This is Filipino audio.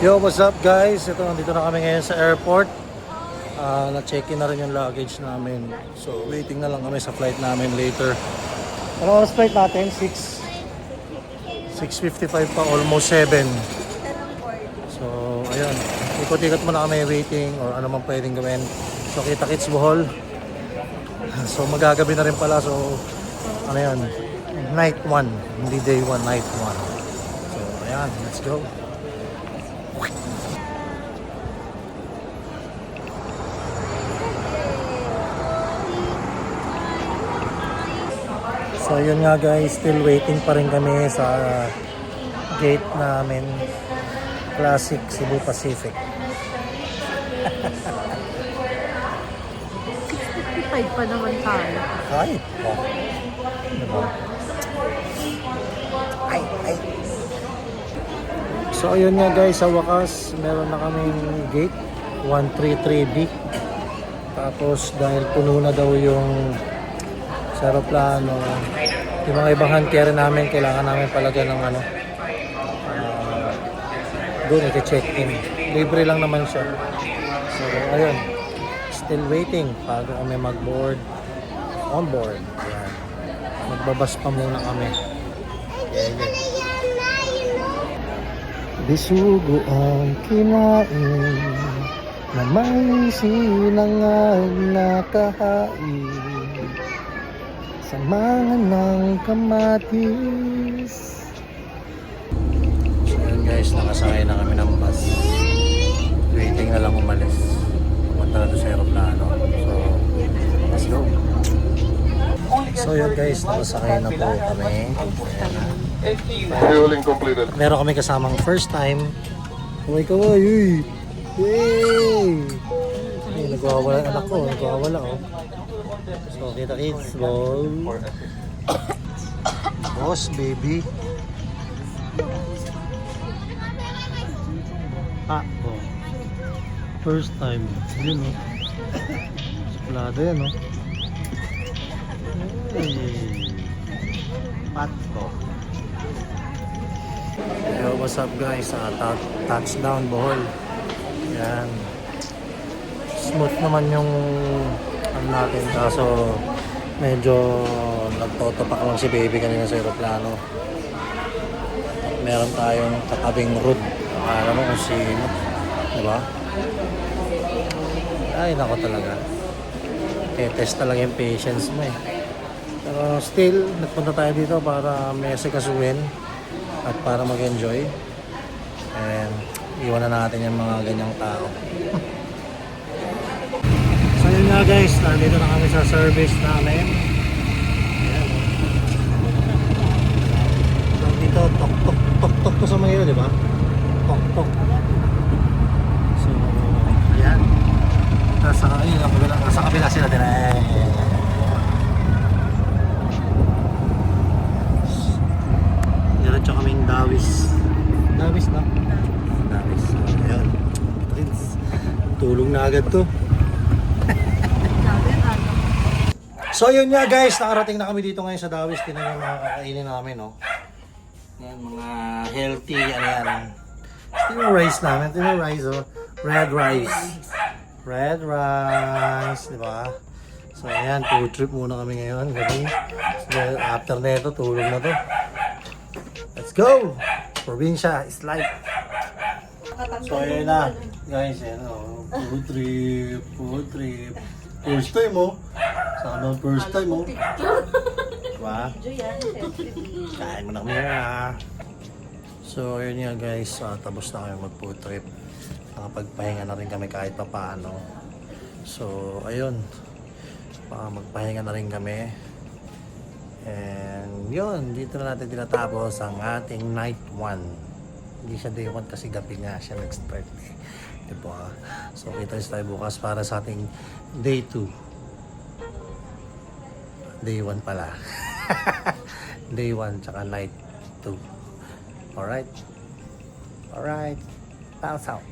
Yo, what's up guys? Ito, nandito na kami ngayon sa airport. Na-check-in na rin yung luggage namin. So, waiting na lang kami sa flight namin later. Ano oras flight natin? 6:55 pa, almost 7. So, ayun. Ikot-ikot muna kami waiting or ano man pwedeng gawin. So, kita-kits Bohol. So, magagabi na rin pala. So, ano yun? Night 1. Hindi day 1, night 1. So, ayan. Let's go. So yun nga guys, still waiting pa rin kami sa gate namin. Classic Cebu Pacific. 6:55 pa naman tayo. Ay, oh. Diba? Ay. So yun nga guys, sa wakas meron na kaming gate 133B. Tapos dahil puno na daw yung sa aeroplano, yung mga ibang hand carry namin, kailangan namin palagyan ng ano, doon i-check-in. Libre lang naman siya. So, ayun. Still waiting bago kami mag-board. On board. Ayan. Magbabas pa muna kami. Ayan. Bisugo ang kinain na may sinangag na kahain. Samahan ng kamatis. So yun guys, nakasakay na kami ng bus. Waiting na lang umalis. Pumunta na doon sa aeroplano. So, let's go. So yun guys, nakasakay na po kami. Fueling completed. Meron kami kasamang first time. Kaway, uy! Yay! Ay, nagwawala anak ko, nagwawala oh. So, kita kids, boss, baby. Oh. First time. Yun, oh. Suplado yan, oh. Hey. Pato. Yo, what's up guys? Touchdown, Bohol. Yan. Smooth naman yung natin, kaso medyo nagtotopak lang si baby kanina sa aeroplano. Meron tayong katabing road, akala mo kung sino, diba? Ay nako talaga, test talaga yung patience mo eh. Pero still nagpunta tayo dito para may asikasuhin at para mag-enjoy, and iwan na natin yung mga ganyang tao. So yun nga guys, nandito na kami sa service namin. Ayan. So dito, tok to sa mga yun, di ba? Tok. So, ayan. Nasa kabila sila din. Diretso kaming Dawis. Dawis na? Dawis. So, ayan. Tulong na agad to. So yun nga guys, nakarating na kami dito ngayon sa Dawis. Tingnan yung mga kakainin namin, no? Yan, mga healthy, ano yan. Ito yung rice namin. Ito yung rice, oh. Red rice, di ba? So ayan, food trip muna kami ngayon. Gabi. So, after na ito, tulog na to. Let's go! Probinsya is life. So ayun na, guys, yan, oh. Food trip. First time, oh. Sana first time, oh. Diba? Kain mo na kami na. So, yun nga guys. Tapos na kami mag-food trip. Nakapagpahinga na rin kami kahit pa paano. So, ayun. Magpahinga na rin kami. And, yun. Dito na natin tinatapos ang ating night 1. Hindi siya day 1 kasi gabi nga siya nag-start. Diba? So, kita tayo bukas para sa ating day 2. Day 1 pala. Day 1 tsaka night 2. Alright. Bounce out.